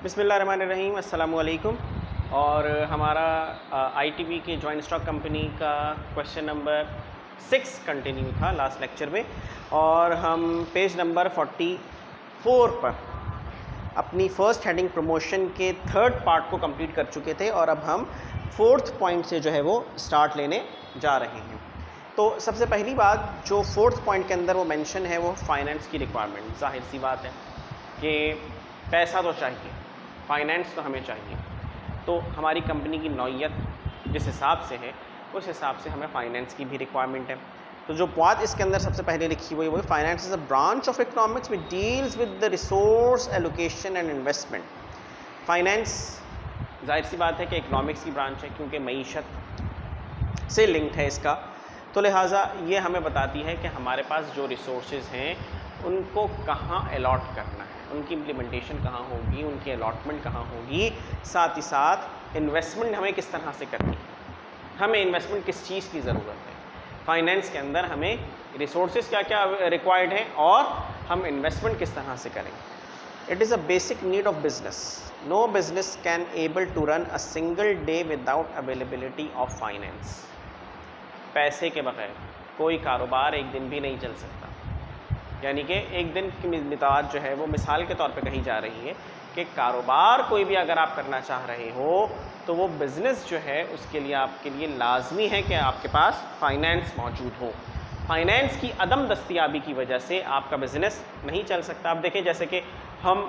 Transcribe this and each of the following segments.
बिस्मिल्लाहिर्रहमानिर्रहीम, अस्सलामु अलैकुम। और हमारा आईटीबी के जॉइंट स्टॉक कंपनी का क्वेश्चन नंबर 6 कंटिन्यू था लास्ट लेक्चर में, और हम पेज नंबर 44 पर अपनी फ़र्स्ट हेडिंग प्रमोशन के थर्ड पार्ट को कंप्लीट कर चुके थे, और अब हम फोर्थ पॉइंट से जो है वो स्टार्ट लेने जा रहे हैं। तो सबसे पहली बात जो फोर्थ पॉइंट के अंदर वो मेंशन है वो फाइनेंस की रिक्वायरमेंट। जाहिर सी बात है कि पैसा तो चाहिए, फाइनेंस तो हमें चाहिए। तो हमारी कंपनी की नौइयत जिस हिसाब से है उस हिसाब से हमें फाइनेंस की भी रिक्वायरमेंट है। तो जो बात इसके अंदर सबसे पहले लिखी हुई है वो finance is a branch of economics which deals with the resource allocation and investment. Finance जाहिर सी बात है कि इकोनॉमिक्स की ब्रांच है, क्योंकि मईशत से लिंक्ड है इसका। तो लिहाजा ये हमें बताती है कि हमारे पास जो रिसोर्सेज हैं उनको कहाँ अलॉट करना है, उनकी इम्प्लीमेंटेशन कहाँ होगी, उनकी अलॉटमेंट कहाँ होगी, साथ ही साथ इन्वेस्टमेंट हमें किस तरह से करनी है, हमें इन्वेस्टमेंट किस चीज़ की ज़रूरत है। फाइनेंस के अंदर हमें रिसोर्सेज क्या क्या रिक्वायर्ड हैं और हम इन्वेस्टमेंट किस तरह से करेंगे। It is a basic need of business. No business can able to run a single day without availability of finance. पैसे के बगैर कोई कारोबार एक दिन भी नहीं चल सकता। यानी कि एक दिन की मिताद जो है वो मिसाल के तौर पे कही जा रही है कि कारोबार कोई भी अगर आप करना चाह रहे हो तो वो बिज़नेस जो है उसके लिए आपके लिए लाजमी है कि आपके पास फाइनेंस मौजूद हो। फाइनेंस की अदम दस्तयाबी की वजह से आपका बिज़नेस नहीं चल सकता। आप देखें जैसे कि हम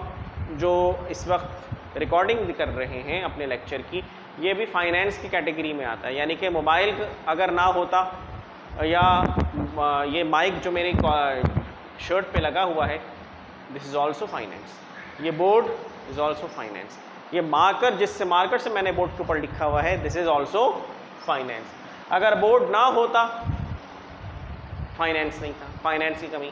जो इस वक्त रिकॉर्डिंग कर रहे हैं अपने लेक्चर की, ये भी फाइनेंस की कैटेगरी में आता है। यानी कि मोबाइल अगर ना होता या ये माइक जो मेरी शर्ट पे लगा हुआ है, दिस इज़ ऑल्सो फाइनेंस। ये बोर्ड इज़ ऑल्सो फाइनेंस। ये मार्कर से मैंने बोर्ड के ऊपर लिखा हुआ है, दिस इज़ ऑल्सो फाइनेंस। अगर बोर्ड ना होता, फाइनेंस नहीं था, फाइनेंस की कमी,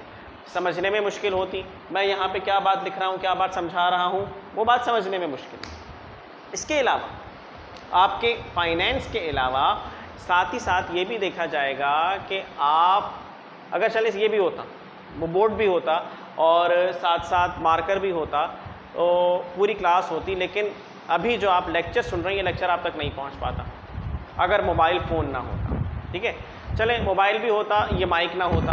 समझने में मुश्किल होती। मैं यहाँ पे क्या बात लिख रहा हूँ, क्या बात समझा रहा हूँ, वो बात समझने में मुश्किल। इसके अलावा आपके फाइनेंस के अलावा साथ ही साथ ये भी देखा जाएगा कि आप अगर चले ये भी होता, वो बोर्ड भी होता और साथ साथ मार्कर भी होता तो पूरी क्लास होती, लेकिन अभी जो आप लेक्चर सुन रहे हैं ये लेक्चर आप तक नहीं पहुंच पाता अगर मोबाइल फ़ोन ना होता। ठीक है, चले मोबाइल भी होता, ये माइक ना होता।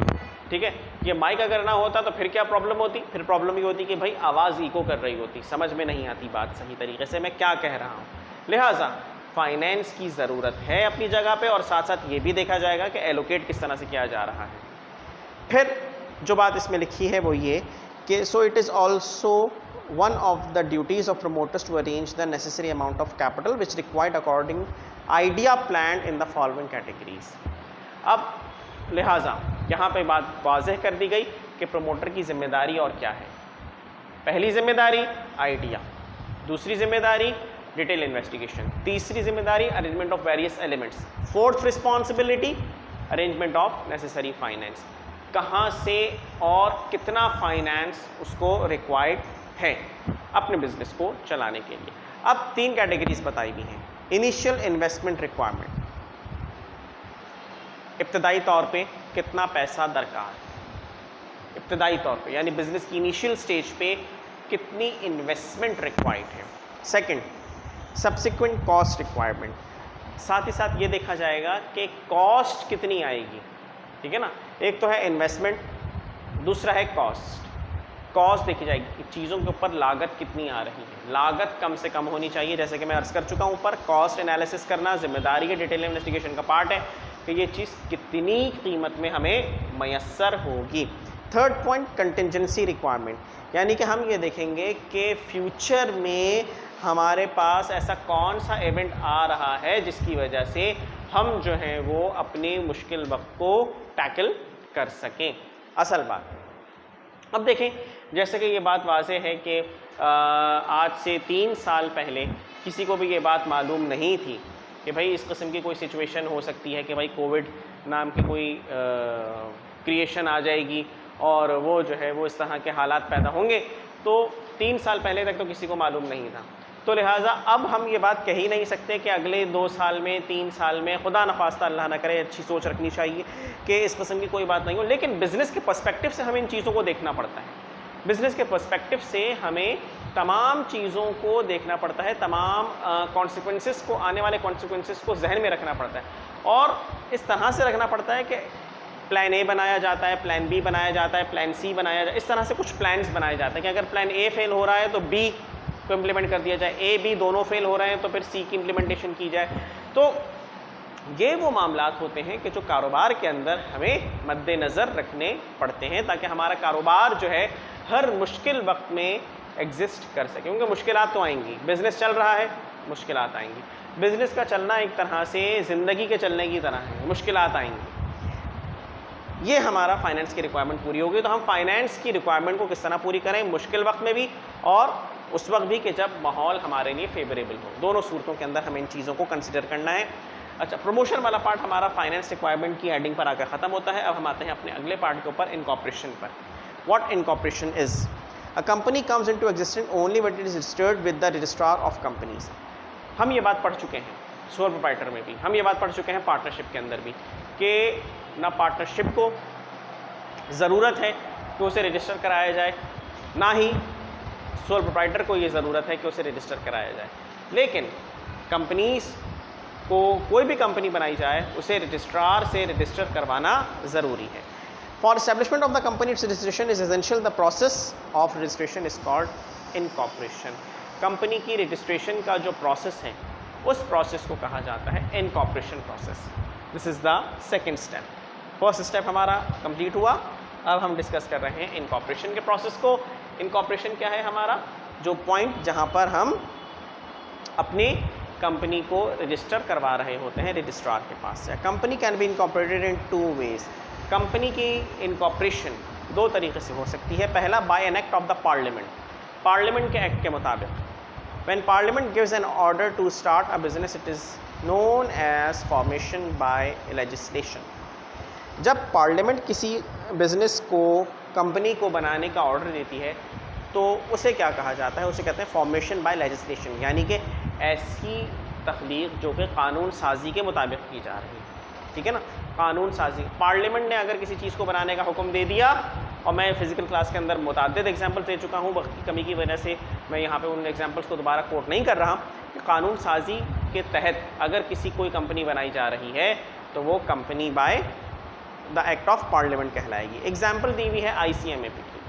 ठीक है, ये माइक अगर ना होता तो फिर क्या प्रॉब्लम होती, फिर प्रॉब्लम ये होती कि भाई आवाज़ इको कर रही होती, समझ में नहीं आती बात सही तरीके से मैं क्या कह रहा हूँ। लिहाजा फाइनेंस की ज़रूरत है अपनी जगह पे, और साथ साथ ये भी देखा जाएगा कि एलोकेट किस तरह से किया जा रहा है। फिर जो बात इसमें लिखी है वो ये कि so it is also one of the duties of promoters to arrange the necessary amount of capital which required according idea plan in the following categories. अब लिहाजा यहाँ पे बात वाज़ेह कर दी गई कि प्रमोटर की जिम्मेदारी और क्या है। पहली जिम्मेदारी आइडिया, दूसरी जिम्मेदारी डिटेल इन्वेस्टिगेशन, तीसरी जिम्मेदारी arrangement of various elements, fourth responsibility arrangement of necessary finance. कहाँ से और कितना फाइनेंस उसको रिक्वायर्ड है अपने बिजनेस को चलाने के लिए। अब 3 कैटेगरीज बताई गई हैं। इनिशियल इन्वेस्टमेंट रिक्वायरमेंट, इब्तदाई तौर पे कितना पैसा दरकार, इब्तदाई तौर पे यानी बिजनेस की इनिशियल स्टेज पे कितनी इन्वेस्टमेंट रिक्वायर्ड है। सेकंड, सब्सिक्वेंट कॉस्ट रिक्वायरमेंट, साथ ही साथ ये देखा जाएगा कि कॉस्ट कितनी आएगी। ठीक है ना, एक तो है इन्वेस्टमेंट, दूसरा है कॉस्ट। कॉस्ट देखी जाएगी, चीज़ों के ऊपर लागत कितनी आ रही है, लागत कम से कम होनी चाहिए। जैसे कि मैं अर्ज़ कर चुका हूँ ऊपर, कॉस्ट एनालिसिस करना जिम्मेदारी है, डिटेल इन्वेस्टिगेशन का पार्ट है कि ये चीज़ कितनी कीमत में हमें मैसर होगी। थर्ड पॉइंट, कंटिजेंसी रिक्वायरमेंट, यानी कि हम ये देखेंगे कि फ्यूचर में हमारे पास ऐसा कौन सा इवेंट आ रहा है जिसकी वजह से हम जो हैं वो अपने मुश्किल वक्त को टैकल कर सकें। असल बात अब देखें, जैसे कि ये बात वाज़े है कि आज से 3 साल पहले किसी को भी ये बात मालूम नहीं थी कि भाई इस किस्म की कोई सिचुएशन हो सकती है कि भाई कोविड नाम की कोई क्रिएशन आ जाएगी और वो जो है वो इस तरह के हालात पैदा होंगे। तो 3 साल पहले तक तो किसी को मालूम नहीं था। तो लिहाजा अब हम ये बात कह ही नहीं सकते कि अगले 2 साल में, 3 साल में, खुदा न खास्ता अल्लाह ना करे, अच्छी सोच रखनी चाहिए कि इस किस्म की कोई बात नहीं हो। लेकिन बिज़नेस के पर्सपेक्टिव से हमें इन चीज़ों को देखना पड़ता है। बिज़नेस के पर्सपेक्टिव से हमें तमाम चीज़ों को देखना पड़ता है, तमाम कॉन्सिक्वेंसेस को, आने वाले कॉन्सिक्वेंसेस को जहन में रखना पड़ता है और इस तरह से रखना पड़ता है कि प्लान ए बनाया जाता है, प्लान बी बनाया जाता है, प्लान सी बनाया जाता है, इस तरह से कुछ प्लान्स बनाए जाते हैं कि अगर प्लान ए फेल हो रहा है तो बी को इम्प्लीमेंट कर दिया जाए, ए बी दोनों फेल हो रहे हैं तो फिर सी की इम्प्लीमेंटेशन की जाए। तो ये वो मामलात होते हैं कि जो कारोबार के अंदर हमें मद्देनज़र रखने पड़ते हैं ताकि हमारा कारोबार जो है हर मुश्किल वक्त में एग्जिस्ट कर सके, क्योंकि मुश्किलात तो आएंगी, बिज़नेस चल रहा है, मुश्किलात आएंगी। बिज़नेस का चलना एक तरह से ज़िंदगी के चलने की तरह है, मुश्किलात आएंगी। ये हमारा फाइनेंस की रिक्वायरमेंट पूरी होगी, तो हम फाइनेंस की रिक्वायरमेंट को किस तरह पूरी करें, मुश्किल वक्त में भी और उस वक्त भी कि जब माहौल हमारे लिए फेवरेबल हो। दोनों सूरतों के अंदर हमें इन चीज़ों को कंसिडर करना है। अच्छा, प्रमोशन वाला पार्ट हमारा फाइनेंस रिक्वायरमेंट की हेडिंग पर आकर ख़त्म होता है। अब हम आते हैं अपने अगले पार्ट के ऊपर, इनकॉर्पोरेशन पर। What incorporation is? A company comes into existence only when it is registered with the registrar of companies. हम ये बात पढ़ चुके हैं सोल प्रोप्राइटर में भी, हम ये बात पढ़ चुके हैं पार्टनरशिप के अंदर भी कि ना पार्टनरशिप को ज़रूरत है कि उसे रजिस्टर कराया जाए, ना ही सोल प्रोप्राइटर को ये ज़रूरत है कि उसे रजिस्टर कराया जाए। लेकिन कंपनीज़ को, कोई भी कंपनी बनाई जाए, उसे रजिस्ट्रार से रजिस्टर करवाना ज़रूरी है। For establishment of the company it's registration is essential. The process of registration is called incorporation. Company की रजिस्ट्रेशन का जो प्रोसेस है उस प्रोसेस को कहा जाता है incorporation process. This is the second step. First step हमारा कंप्लीट हुआ, अब हम डिस्कस कर रहे हैं इनकॉर्पोरेशन के प्रोसेस को। इनकॉर्पोरेशन क्या है? हमारा जो पॉइंट जहाँ पर हम अपनी कंपनी को रजिस्टर करवा रहे होते हैं रजिस्ट्रार के पास से। Company can be incorporated in 2 ways. Company की इनकॉर्पोरेशन 2 तरीके से हो सकती है। पहला, by an act of the parliament, parliament के एक्ट के मुताबिक। When parliament gives an order to start a business it is known as formation by legislation. जब पार्लियामेंट किसी बिजनेस को, कंपनी को बनाने का ऑर्डर देती है तो उसे क्या कहा जाता है? उसे कहते हैं फॉर्मेशन बाय लेजिस्लेशन, यानी कि ऐसी तख्लीक जो कि कानून साजी के मुताबिक की जा रही है। ठीक है ना, कानून साजी। पार्लियामेंट ने अगर किसी चीज़ को बनाने का हुक्म दे दिया, और मैं फ़िज़िकल क्लास के अंदर मुताद्दिद एग्जाम्पल दे चुका हूँ, वक्त की कमी की वजह से मैं यहाँ पे उन एग्जाम्पल्स को दोबारा कोट नहीं कर रहा, कि कानून साजी के तहत अगर किसी कोई कंपनी बनाई जा रही है तो वो company by the act of parliament कहलाएगी। एग्जाम्पल दी हुई है ICMAP की,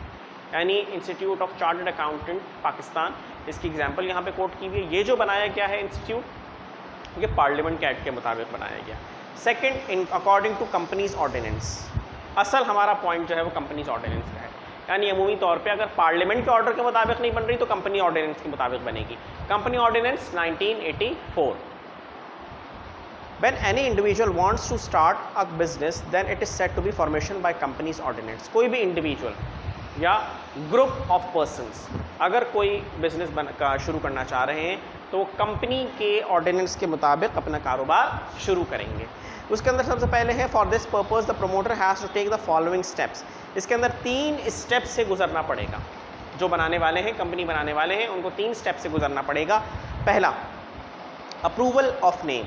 यानी institute of chartered accountant Pakistan, इसकी एग्जाम्पल यहाँ पे कोट की हुई है। ये जो बनाया गया है इंस्टीट्यूट, ये पार्लियामेंट के एक्ट के मुताबिक बनाया गया। Second, in according to companies ordinance. असल हमारा पॉइंट जो है वो कंपनीज ऑर्डिनेंस का है, यानी अमूमी तौर पे अगर पार्लियामेंट के ऑर्डर के मुताबिक नहीं बन रही तो कंपनी ऑर्डिनेंस के मुताबिक बनेगी। Company ordinance 1984। When any individual wants to start a business, then it is said to be formation by company's ordinance। कोई भी इंडिविजुअल या ग्रुप ऑफ पर्सन्स अगर कोई बिजनेस शुरू करना चाह रहे हैं तो वो कंपनी के ऑर्डिनेंस के मुताबिक अपना कारोबार शुरू करेंगे। उसके अंदर सबसे पहले है, for this purpose the promoter has to take the following steps. इसके अंदर 3 स्टेप से गुजरना पड़ेगा। जो बनाने वाले हैं, कंपनी बनाने वाले हैं, उनको 3 स्टेप से गुजरना पड़ेगा। पहला, अप्रूवल ऑफ नेम,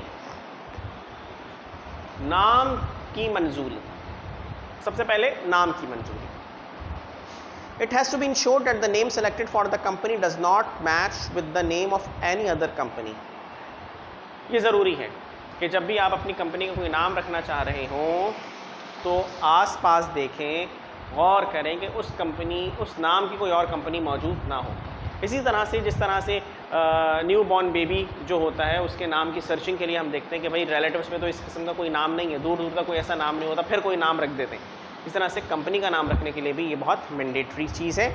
नाम की मंजूरी। सबसे पहले नाम की मंजूरी। It has to be ensured that the name selected for the company does not match with the name of any other company। ये ज़रूरी है कि जब भी आप अपनी कंपनी का कोई नाम रखना चाह रहे हों तो आस-पास देखें, गौर करें कि उस कंपनी, उस नाम की कोई और कंपनी मौजूद ना हो। इसी तरह से जिस तरह से न्यू बॉर्न बेबी जो होता है उसके नाम की सर्चिंग के लिए हम देखते हैं कि भाई रिलेटिव्स में तो इस किस्म का कोई नाम नहीं है, दूर दूर का कोई ऐसा नाम नहीं होता, फिर कोई नाम रख देते हैं। इस तरह से कंपनी का नाम रखने के लिए भी ये बहुत मैंडेटरी चीज़ है।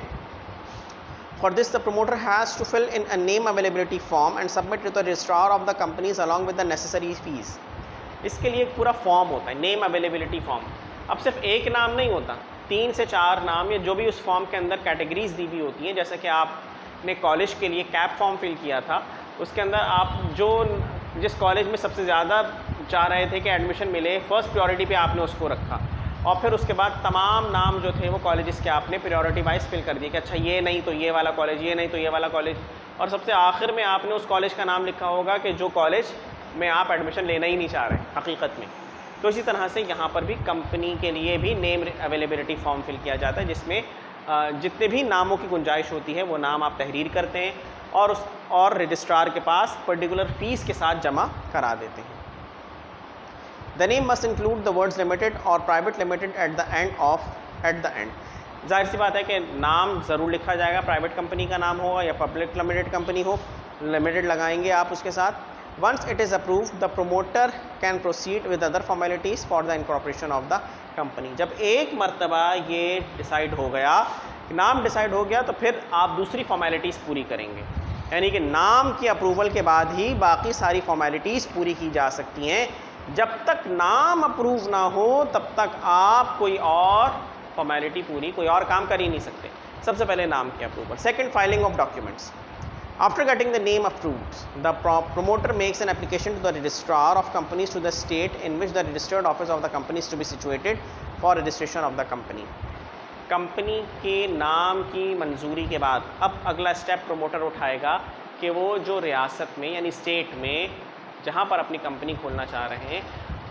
For this the promoter has to fill in a name availability form and submit to the registrar of the companies along with the necessary fees. इसके लिए एक पूरा फॉर्म होता है, नेम अवेलेबिलिटी फॉर्म। अब सिर्फ एक नाम नहीं होता, 3 से 4 नाम या जो भी उस फॉर्म के अंदर कैटेगरीज दी हुई होती हैं। जैसे कि आपने कॉलेज के लिए कैप फॉर्म फिल किया था, उसके अंदर आप जिस कॉलेज में सबसे ज़्यादा चाह रहे थे कि एडमिशन मिले, फर्स्ट प्रायोरिटी पे आपने उसको रखा, और फिर उसके बाद तमाम नाम जो थे वो कॉलेजेस के आपने प्रायोरिटी वाइज फिल कर दिए कि अच्छा ये नहीं तो ये वाला कॉलेज, ये नहीं तो ये वाला कॉलेज, और सबसे आखिर में आपने उस कॉलेज का नाम लिखा होगा कि जो कॉलेज में आप एडमिशन लेना ही नहीं चाह रहे हकीकत में। तो इसी तरह से यहाँ पर भी कंपनी के लिए भी नेम अवेलेबिलिटी फॉर्म फिल किया जाता है, जिसमें जितने भी नामों की गुंजाइश होती है वो नाम आप तहरीर करते हैं और रजिस्ट्रार के पास पर्टिकुलर फीस के साथ जमा करा देते हैं। The name must include the words limited और private limited at the end. जाहिर सी बात है कि नाम ज़रूर लिखा जाएगा, प्राइवेट कंपनी का नाम होगा या पब्लिक लिमिटेड कंपनी हो, लिमिटेड लगाएंगे आप उसके साथ। Once it is approved, the promoter can proceed with other formalities for the incorporation of the company। जब एक मर्तबा ये डिसाइड हो गया, नाम डिसाइड हो गया, तो फिर आप दूसरी फॉर्मेलिटीज़ पूरी करेंगे, यानी कि नाम की अप्रूवल के बाद ही बाकी सारी फॉर्मेलिटीज़ पूरी की जा सकती हैं। जब तक नाम अप्रूव ना हो तब तक आप कोई और फॉर्मेलिटी पूरी, कोई और काम कर ही नहीं सकते। सबसे पहले नाम की approval. Second, filing of documents. After getting the name approved, the promoter makes an application to the registrar of companies to the state in which the registered office of the company is to be situated for registration of the company। Company के नाम की मंजूरी के बाद अब अगला step promoter उठाएगा कि वो जो रियासत में यानी स्टेट में जहाँ पर अपनी कंपनी खोलना चाह रहे हैं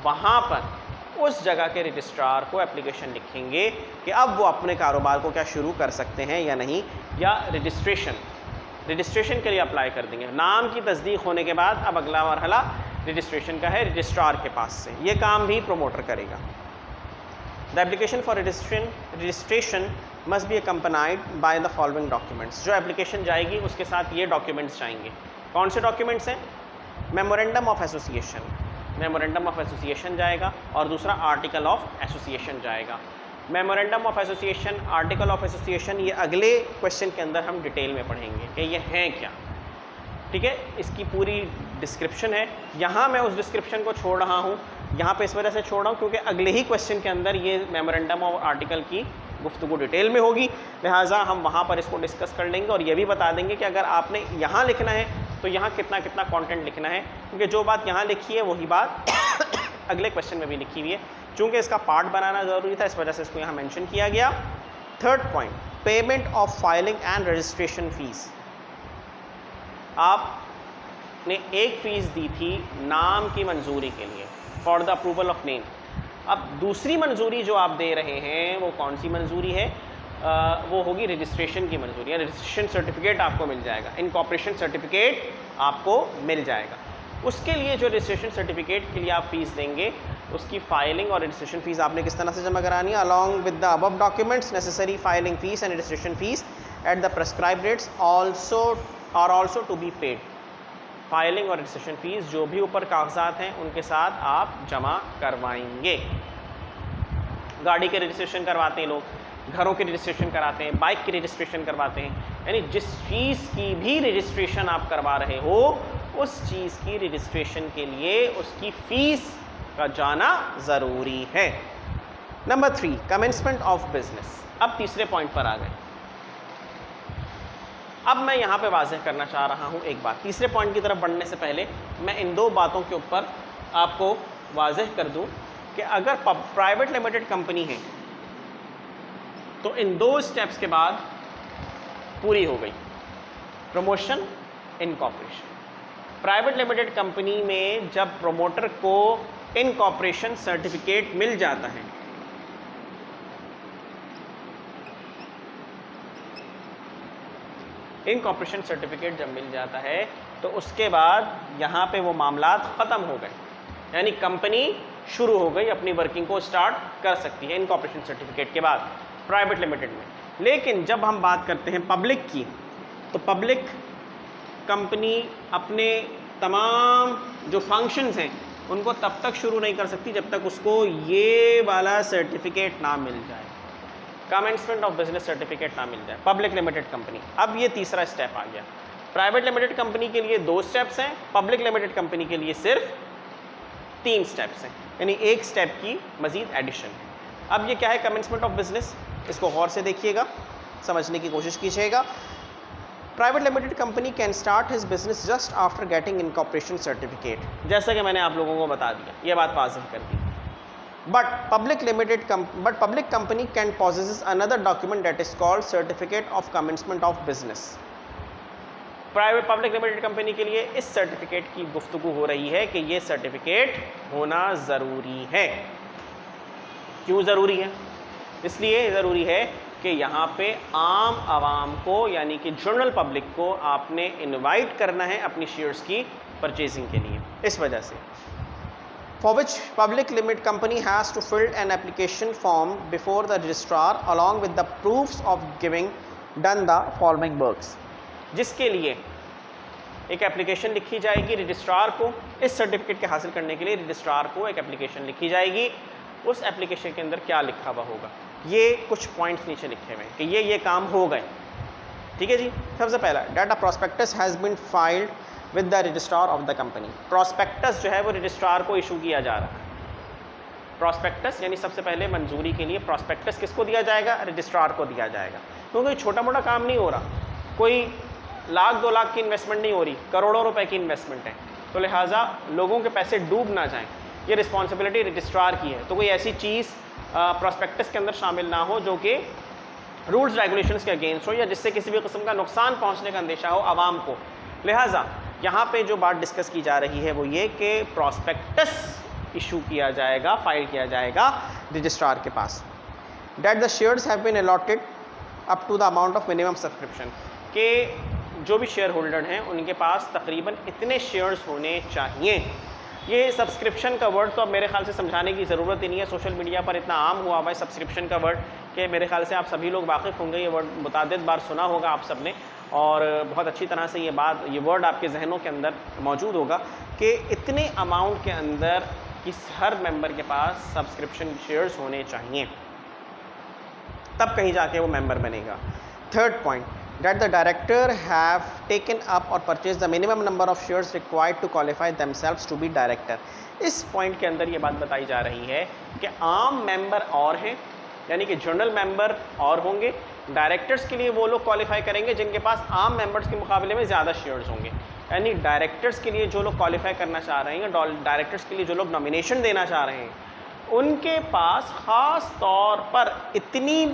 वहाँ पर उस जगह के रजिस्ट्रार को एप्लीकेशन लिखेंगे कि अब वो अपने कारोबार को क्या शुरू कर सकते हैं या नहीं, या रजिस्ट्रेशन के लिए अप्लाई कर देंगे। नाम की तस्दीक होने के बाद अब अगला मरहला रजिस्ट्रेशन का है, रजिस्ट्रार के पास से। ये काम भी प्रोमोटर करेगा। The application for registration must be accompanied by the following documents. जो एप्लीकेशन जाएगी उसके साथ ये डॉक्यूमेंट्स जाएंगे। कौन से डॉक्यूमेंट्स हैं? मेमोरेंडम ऑफ एसोसिएशन जाएगा और दूसरा आर्टिकल ऑफ एसोसिएशन जाएगा। Memorandum of association, article of association, ये अगले क्वेश्चन के अंदर हम डिटेल में पढ़ेंगे कि ये हैं क्या। ठीक है, इसकी पूरी डिस्क्रिप्शन है। यहाँ मैं उस डिस्क्रिप्शन को छोड़ रहा हूँ, यहाँ पे इस वजह से छोड़ रहा हूँ क्योंकि अगले ही क्वेश्चन के अंदर ये मेमोरेंडम और आर्टिकल की गुफ्तगू डिटेल में होगी, लिहाजा हम वहाँ पर इसको डिस्कस कर लेंगे और ये भी बता देंगे कि अगर आपने यहाँ लिखना है तो यहाँ कितना कितना कंटेंट लिखना है, क्योंकि जो बात यहाँ लिखी है वही बात अगले क्वेश्चन में भी लिखी हुई है। चूँकि इसका पार्ट बनाना ज़रूरी था, इस वजह से इसको यहाँ मेंशन किया गया। Third point, payment of filing and registration fees. आपने एक फ़ीस दी थी नाम की मंजूरी के लिए, for the approval of name. अब दूसरी मंजूरी जो आप दे रहे हैं वो कौन सी मंजूरी है? वो होगी रजिस्ट्रेशन की मंजूरी, या रजिस्ट्रेशन सर्टिफिकेट आपको मिल जाएगा, इनकॉर्पोरेशन सर्टिफिकेट आपको मिल जाएगा। उसके लिए जो रजिस्ट्रेशन सर्टिफिकेट के लिए आप फ़ीस देंगे उसकी फाइलिंग और रजिस्ट्रेशन फ़ीस आपने किस तरह से जमा करानी है? Along with the above documents necessary filing fees and registration fees at the prescribed rates also to be paid. Filing और रजिस्ट्रेशन फ़ीस जो भी ऊपर कागजात हैं उनके साथ आप जमा करवाएंगे। गाड़ी के रजिस्ट्रेशन करवाते हैं लोग, घरों के रजिस्ट्रेशन कराते हैं, बाइक की रजिस्ट्रेशन करवाते हैं, यानी जिस चीज़ की भी रजिस्ट्रेशन आप करवा रहे हो उस चीज़ की रजिस्ट्रेशन के लिए उसकी फ़ीस का जाना ज़रूरी है। Number 3, commencement of business. अब तीसरे पॉइंट पर आ गए। अब मैं यहाँ पे वाज़ेह करना चाह रहा हूँ एक बात। तीसरे पॉइंट की तरफ बढ़ने से पहले मैं इन दो बातों के ऊपर आपको वाज़ेह कर दूँ कि अगर प्राइवेट लिमिटेड कंपनी है तो इन दो स्टेप्स के बाद पूरी हो गई, promotion, incorporation. Private limited company में जब प्रोमोटर को इनकॉर्पोरेशन सर्टिफिकेट मिल जाता है, इनकॉर्पोरेशन सर्टिफिकेट जब मिल जाता है तो उसके बाद यहाँ पे वो मामलात ख़त्म हो गए, यानी कंपनी शुरू हो गई, अपनी वर्किंग को स्टार्ट कर सकती है इनकॉर्पोरेशन सर्टिफिकेट के बाद प्राइवेट लिमिटेड में। लेकिन जब हम बात करते हैं पब्लिक की, तो पब्लिक कंपनी अपने तमाम जो फंक्शंस हैं उनको तब तक शुरू नहीं कर सकती जब तक उसको ये वाला सर्टिफिकेट ना मिल जाए, कमेंसमेंट ऑफ बिजनेस सर्टिफिकेट ना मिल जाए, पब्लिक लिमिटेड कंपनी। अब ये तीसरा स्टेप आ गया। प्राइवेट लिमिटेड कंपनी के लिए 2 स्टेप्स हैं, पब्लिक लिमिटेड कंपनी के लिए सिर्फ 3 स्टेप्स हैं, यानी एक स्टेप की मज़ीद एडिशन है। अब ये क्या है कमेंसमेंट ऑफ बिजनेस, इसको गौर से देखिएगा, समझने की कोशिश कीजिएगा। Private limited company can start his business just after getting incorporation certificate, जैसा कि मैंने आप लोगों को बता दिया, ये बात वाज़ेह कर दी। But public company can possess another document that is called certificate of commencement of business. Private public limited company के लिए इस सर्टिफिकेट की गुफ्तगू हो रही है कि ये सर्टिफिकेट होना ज़रूरी है। क्यों ज़रूरी है? इसलिए ज़रूरी है कि यहाँ पे आम आवाम को यानी कि जनरल पब्लिक को आपने इनवाइट करना है अपनी शेयर्स की परचेजिंग के लिए। इस वजह से for which public limit company has to fill an application form before the registrar along with the proofs of giving done the following works, जिसके लिए एक एप्लीकेशन लिखी जाएगी रजिस्ट्रार को। इस सर्टिफिकेट के हासिल करने के लिए रजिस्ट्रार को एक एप्लीकेशन लिखी जाएगी। उस एप्लीकेशन के अंदर क्या लिखा हुआ होगा, ये कुछ पॉइंट्स नीचे लिखे हुए हैं कि ये काम हो गए। ठीक है जी। सबसे पहला, data prospectus has been filed with the registrar of the company. Prospectus जो है वो रजिस्ट्रार को इशू किया जा रहा है। प्रोस्पेक्टस यानी सबसे पहले मंजूरी के लिए प्रोस्पेक्टस किसको दिया जाएगा, रजिस्ट्रार को दिया जाएगा। क्योंकि छोटा मोटा काम नहीं हो रहा, कोई लाख 2 लाख की इन्वेस्टमेंट नहीं हो रही, करोड़ों रुपए की इन्वेस्टमेंट है, तो लिहाजा लोगों के पैसे डूब ना जाएं, ये रिस्पॉन्सिबिलिटी रजिस्ट्रार की है। तो कोई ऐसी चीज़ प्रोस्पेक्टस के अंदर शामिल ना हो जो कि रूल्स रेगुलेशंस के अगेंस्ट हो या जिससे किसी भी किस्म का नुकसान पहुंचने का अंदेशा हो आवाम को। लिहाजा यहाँ पे जो बात डिस्कस की जा रही है वो ये कि प्रोस्पेक्टस इशू किया जाएगा, फाइल किया जाएगा रजिस्ट्रार के पास। That the shares have been allotted up to the amount of minimum subscription, के जो भी शेयर होल्डर हैं उनके पास तकरीबन इतने शेयर्स होने चाहिए। ये सब्सक्रिप्शन का वर्ड तो अब मेरे ख्याल से समझाने की ज़रूरत ही नहीं है, सोशल मीडिया पर इतना आम हुआ हुआ है सब्सक्रिप्शन का वर्ड कि मेरे ख्याल से आप सभी लोग वाकिफ़ होंगे, ये वर्ड मुतादिद बार सुना होगा आप सब ने और बहुत अच्छी तरह से ये वर्ड आपके जहनों के अंदर मौजूद होगा कि इतने अमाउंट के अंदर हर मेंबर के पास सब्सक्रिप्शन शेयर्स होने चाहिए, तब कहीं जाके वो मेंबर बनेगा। Third point, that the director have taken up or purchased the minimum number of shares required to qualify themselves to be director। इस पॉइंट के अंदर ये बात बताई जा रही है कि आम मेंबर और हैं, यानी कि जनरल मेंबर और होंगे, डायरेक्टर्स के लिए वो लोग क्वालिफाई करेंगे जिनके पास आम मेंबर्स के मुकाबले में ज़्यादा शेयर्स होंगे। यानी डायरेक्टर्स के लिए जो लोग क्वालिफाई करना चाह रहे हैं, डायरेक्टर्स के लिए जो लोग नॉमिनेशन देना चाह रहे हैं, उनके पास ख़ास तौर पर इतनी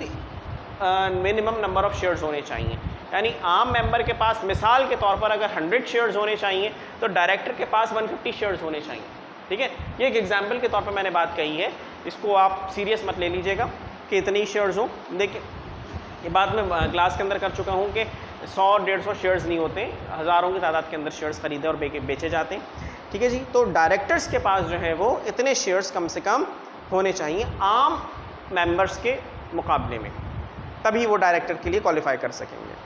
मिनिमम नंबर ऑफ़ शेयर्स होने चाहिए। यानी आम मेंबर के पास मिसाल के तौर पर अगर 100 शेयर्स होने चाहिए तो डायरेक्टर के पास 150 शेयर्स होने चाहिए। ठीक है, ये एक एग्जांपल के तौर पर मैंने बात कही है, इसको आप सीरियस मत ले लीजिएगा कि इतनी शेयर्स हों। देखिए ये बात मैं क्लास के अंदर कर चुका हूँ कि 100-150 शेयर्स नहीं होते, हज़ारों की तादाद के अंदर शेयर्स खरीदे और बेचे जाते हैं। ठीक है जी, तो डायरेक्टर्स के पास जो है वो इतने शेयर्स कम से कम होने चाहिए आम मेंबर्स के मुकाबले में, तभी वो डायरेक्टर के लिए क्वालिफाई कर सकेंगे।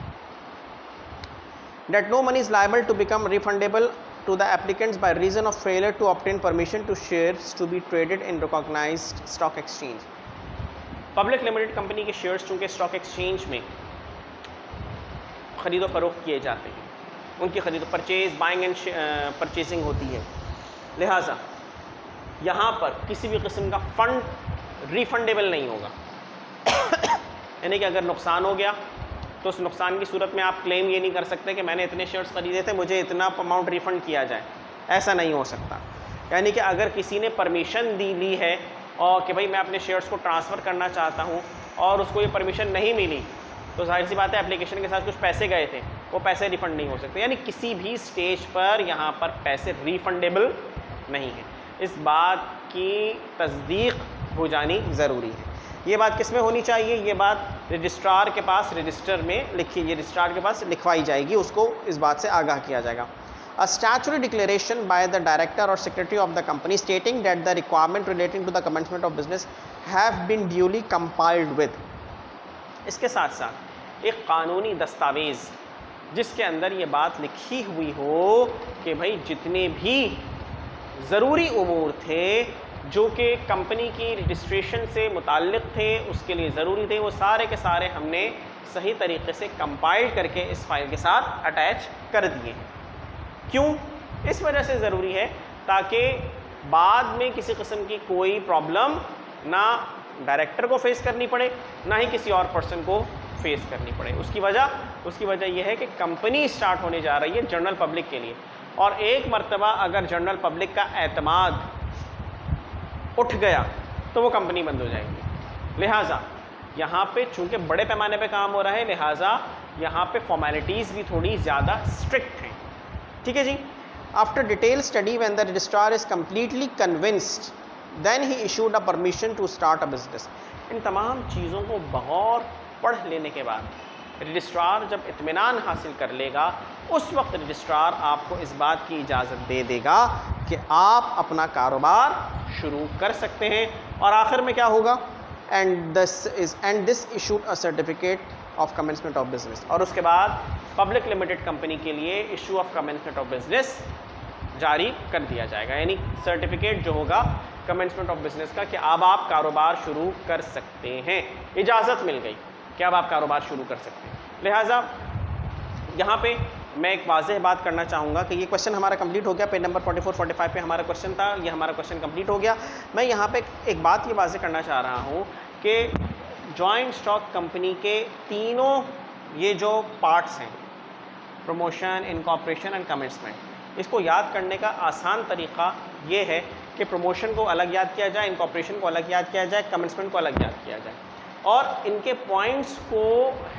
That no money is liable to become refundable to the applicants by reason of failure to obtain permission to shares to be traded in recognized stock exchange। Public limited company के shares चूँकि stock exchange में ख़रीदो फरोख्त किए जाते हैं, उनकी ख़रीदो buying and purchasing होती है, लिहाजा यहाँ पर किसी भी किस्म का फ़ंड रिफंडेबल नहीं होगा। यानी कि अगर नुकसान हो गया तो उस नुकसान की सूरत में आप क्लेम ये नहीं कर सकते कि मैंने इतने शेयर्स ख़रीदे थे, मुझे इतना अमाउंट रिफ़ंड किया जाए, ऐसा नहीं हो सकता। यानी कि अगर किसी ने परमिशन ली है और कि भाई मैं अपने शेयर्स को ट्रांसफ़र करना चाहता हूँ और उसको ये परमिशन नहीं मिली, तो जाहिर सी बात है एप्लीकेशन के साथ कुछ पैसे गए थे, वो पैसे रिफ़ंड नहीं हो सकते। यानी किसी भी स्टेज पर यहाँ पर पैसे रिफ़ंडेबल नहीं है। इस बात की तस्दीक हो जानी ज़रूरी है। ये बात किस में होनी चाहिए, ये बात रजिस्ट्रार के पास रजिस्टर में रजिस्ट्रार के पास लिखवाई जाएगी, उसको इस बात से आगाह किया जाएगा। A statutory declaration by the director or secretary of the company stating that the requirement relating to the commencement of business have been duly compiled with। इसके साथ साथ एक कानूनी दस्तावेज़ जिसके अंदर ये बात लिखी हुई हो कि भाई जितने भी ज़रूरी उमूर थे जो कि कंपनी की रजिस्ट्रेशन से मुताल्लिक़ थे, उसके लिए ज़रूरी थे, वो सारे के सारे हमने सही तरीके से कंपाइल करके इस फाइल के साथ अटैच कर दिए। क्यों? इस वजह से ज़रूरी है ताकि बाद में किसी किस्म की कोई प्रॉब्लम ना डायरेक्टर को फेस करनी पड़े, ना ही किसी और पर्सन को फेस करनी पड़े। उसकी वजह यह है कि कंपनी स्टार्ट होने जा रही है जनरल पब्लिक के लिए, और एक मरतबा अगर जनरल पब्लिक का एतमाद उठ गया तो वो कंपनी बंद हो जाएगी। लिहाजा यहाँ पे चूँकि बड़े पैमाने पे काम हो रहा है, लिहाजा यहाँ पे फॉर्मेलिटीज़ भी थोड़ी ज़्यादा स्ट्रिक्ट हैं। ठीक है जी। After detail study when the registrar is completely convinced then he issued a permission to start a business. इन तमाम चीज़ों को बगौर पढ़ लेने के बाद रजिस्ट्रार जब इत्मीनान हासिल कर लेगा, उस वक्त रजिस्ट्रार आपको इस बात की इजाज़त दे देगा कि आप अपना कारोबार शुरू कर सकते हैं। और आखिर में क्या होगा, and this issued a certificate of commencement of business, और उसके बाद पब्लिक लिमिटेड कंपनी के लिए issue of commencement of business जारी कर दिया जाएगा। यानी सर्टिफिकेट जो होगा कमेंसमेंट ऑफ बिजनेस का कि अब आप कारोबार शुरू कर सकते हैं, इजाज़त मिल गई कि अब आप कारोबार शुरू कर सकते हैं। लिहाजा यहाँ पे मैं एक वाज़ेह बात करना चाहूँगा कि ये क्वेश्चन हमारा कंप्लीट हो गया। पेज नंबर 44-45 पे हमारा क्वेश्चन था, ये हमारा क्वेश्चन कंप्लीट हो गया। मैं यहाँ पे एक बात ये वाज़ेह करना चाह रहा हूँ कि जॉइंट स्टॉक कंपनी के तीनों ये जो पार्ट्स हैं, प्रमोशन, इनकॉर्पोरेशन एंड कमेंसमेंट, इसको याद करने का आसान तरीक़ा ये है कि प्रमोशन को अलग याद किया जाए, इनकॉर्पोरेशन को अलग याद किया जाए, कमेंसमेंट को अलग याद किया जाए, और इनके पॉइंट्स को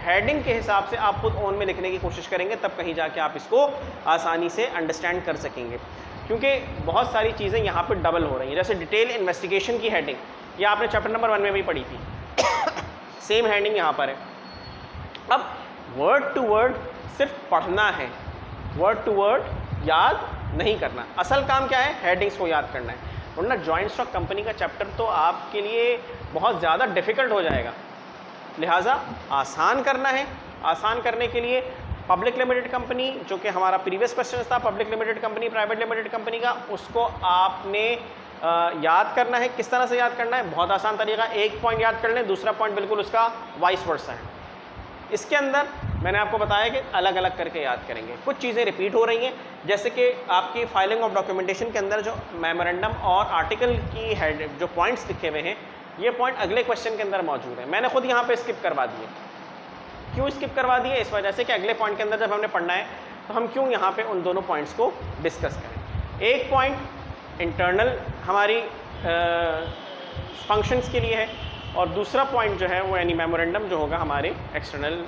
हेडिंग के हिसाब से आप खुद ऑन में लिखने की कोशिश करेंगे, तब कहीं जाके आप इसको आसानी से अंडरस्टैंड कर सकेंगे। क्योंकि बहुत सारी चीज़ें यहाँ पर डबल हो रही हैं। जैसे डिटेल इन्वेस्टिगेशन की हेडिंग, ये आपने चैप्टर नंबर 1 में भी पढ़ी थी, सेम हेडिंग यहाँ पर है। अब वर्ड टू वर्ड सिर्फ पढ़ना है, वर्ड टू वर्ड याद नहीं करना। असल काम क्या है, हेडिंग्स को याद करना है, वरना जॉइंट स्टॉक कंपनी का चैप्टर तो आपके लिए बहुत ज़्यादा डिफ़िकल्ट हो जाएगा। लिहाजा आसान करना है। आसान करने के लिए पब्लिक लिमिटेड कंपनी, जो कि हमारा प्रीवियस क्वेश्चन था, public limited company, private limited company का, उसको आपने याद करना है। किस तरह से याद करना है, बहुत आसान तरीका, एक पॉइंट याद कर लें, दूसरा पॉइंट बिल्कुल उसका वाइस वर्सा है। इसके अंदर मैंने आपको बताया कि अलग अलग करके याद करेंगे। कुछ चीज़ें रिपीट हो रही हैं, जैसे कि आपकी फाइलिंग ऑफ डॉक्यूमेंटेशन के अंदर जो मेमोरेंडम और आर्टिकल की हेड जो पॉइंट्स लिखे हुए हैं, ये पॉइंट अगले क्वेश्चन के अंदर मौजूद है। मैंने खुद यहाँ पे स्किप करवा दिए। क्यों स्किप करवा दिए, इस वजह से कि अगले पॉइंट के अंदर जब हमने पढ़ना है तो हम क्यों यहाँ पे उन दोनों पॉइंट्स को डिस्कस करें। एक पॉइंट इंटरनल हमारी फंक्शंस के लिए है, और दूसरा पॉइंट जो है वो यानी मेमोरेंडम जो होगा हमारे एक्सटर्नल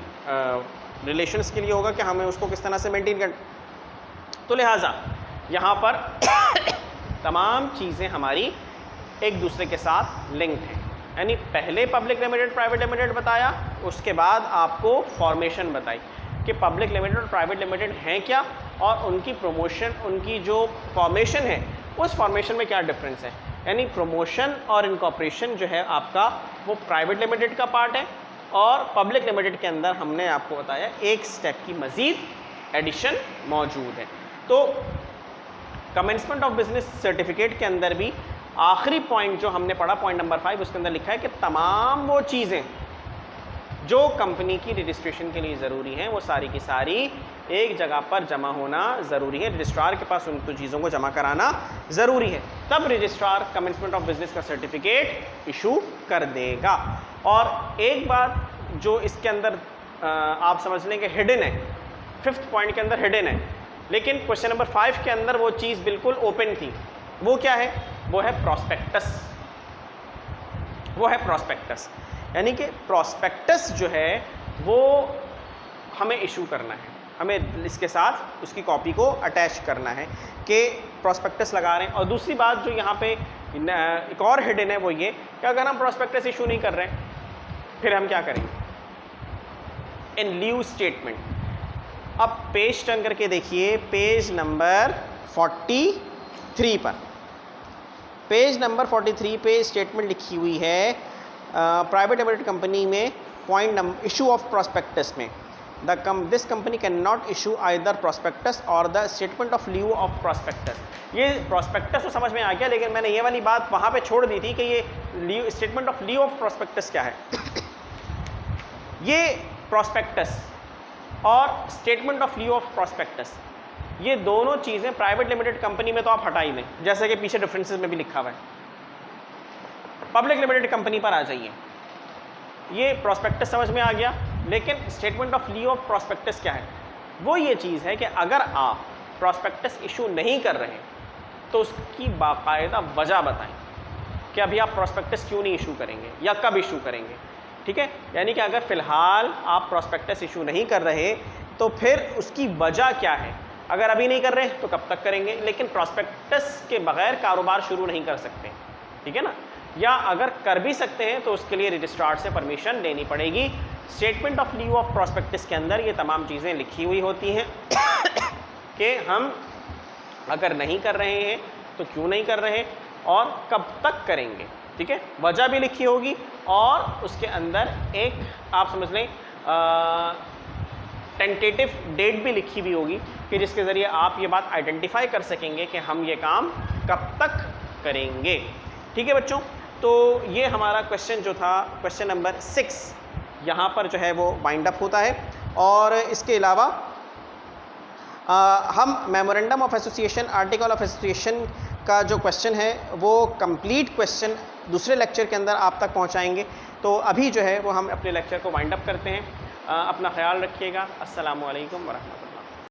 रिलेशंस के लिए होगा कि हमें उसको किस तरह से मेंटेन कर। तो लिहाजा यहाँ पर तमाम चीज़ें हमारी एक दूसरे के साथ लिंक्ड हैं। यानी पहले पब्लिक लिमिटेड प्राइवेट लिमिटेड बताया, उसके बाद आपको फॉर्मेशन बताई कि पब्लिक लिमिटेड और प्राइवेट लिमिटेड हैं क्या, और उनकी प्रमोशन, उनकी जो फॉर्मेशन है उस फॉर्मेशन में क्या डिफरेंस है। यानी प्रमोशन और इनकॉर्पोरेशन जो है आपका वो प्राइवेट लिमिटेड का पार्ट है, और पब्लिक लिमिटेड के अंदर हमने आपको बताया एक स्टेप की मज़ीद एडिशन मौजूद है। तो कमेंसमेंट ऑफ बिजनेस सर्टिफिकेट के अंदर भी आखिरी पॉइंट जो हमने पढ़ा, पॉइंट नंबर 5, उसके अंदर लिखा है कि तमाम वो चीज़ें जो कंपनी की रजिस्ट्रेशन के लिए ज़रूरी हैं वो सारी की सारी एक जगह पर जमा होना ज़रूरी है। रजिस्ट्रार के पास उन चीज़ों को जमा कराना ज़रूरी है, तब रजिस्ट्रार कमेंसमेंट ऑफ बिजनेस का सर्टिफिकेट इशू कर देगा। और एक बात जो इसके अंदर आप समझ लें कि हिडन है, 5th पॉइंट के अंदर हिडन है, लेकिन क्वेश्चन नंबर 5 के अंदर वो चीज़ बिल्कुल ओपन थी। वो क्या है, वो है प्रॉस्पेक्टस। वो है प्रॉस्पेक्टस, यानी कि प्रॉस्पेक्टस जो है वो हमें इशू करना है, हमें इसके साथ उसकी कॉपी को अटैच करना है कि प्रॉस्पेक्टस लगा रहे हैं। और दूसरी बात जो यहाँ पे एक और हिडन है वो ये कि अगर हम प्रॉस्पेक्टस इशू नहीं कर रहे हैं फिर हम क्या करेंगे, इन लीव स्टेटमेंट। अब पेज टर्न करके देखिए, पेज नंबर 43 पर, पेज नंबर 43 पे स्टेटमेंट लिखी हुई है प्राइवेट लिमिटेड कंपनी में, point number issue of prospectus में, this company can not issue either prospectus और the statement of leave of prospectus. ये प्रॉस्पेक्टस तो समझ में आ गया, लेकिन मैंने ये वाली बात वहाँ पे छोड़ दी थी कि ये leave, statement of leave of prospectus क्या है। ये प्रॉस्पेक्टस और statement of leave of prospectus, ये दोनों चीज़ें प्राइवेट लिमिटेड कंपनी में तो आप हटा ही दें, जैसे कि पीछे डिफरेंसेस में भी लिखा हुआ है। पब्लिक लिमिटेड कंपनी पर आ जाइए, ये प्रॉस्पेक्टस समझ में आ गया, लेकिन statement of leave of prospectus क्या है। वो ये चीज़ है कि अगर आप प्रॉस्पेक्टस इशू नहीं कर रहे तो उसकी बाकायदा वजह बताएं कि अभी आप प्रॉस्पेक्टस क्यों नहीं इशू करेंगे या कब इशू करेंगे। ठीक है, यानी कि अगर फ़िलहाल आप प्रॉस्पेक्टस इशू नहीं कर रहे तो फिर उसकी वजह क्या है। अगर अभी नहीं कर रहे तो कब तक करेंगे, लेकिन प्रॉस्पेक्टस के बगैर कारोबार शुरू नहीं कर सकते, ठीक है ना। या अगर कर भी सकते हैं तो उसके लिए रजिस्ट्रार से परमिशन लेनी पड़ेगी, statement of leave of prospectus के अंदर ये तमाम चीज़ें लिखी हुई होती हैं कि हम अगर नहीं कर रहे हैं तो क्यों नहीं कर रहे और कब तक करेंगे, ठीक है। वजह भी लिखी होगी और उसके अंदर एक आप समझ लें टेंटेटिव डेट भी लिखी हुई होगी कि जिसके ज़रिए आप ये बात आइडेंटिफाई कर सकेंगे कि हम ये काम कब तक करेंगे, ठीक है बच्चों। तो ये हमारा क्वेश्चन जो था, क्वेश्चन नंबर 6 यहाँ पर जो है वो वाइंड अप होता है। और इसके अलावा हम memorandum of association, article of association का जो क्वेश्चन है वो कंप्लीट क्वेश्चन दूसरे लेक्चर के अंदर आप तक पहुंचाएंगे। तो अभी जो है वो हम अपने लेक्चर को वाइंड अप करते हैं। अपना ख्याल रखिएगा। अस्सलामु अलैकुम वरहमतुल्लाह।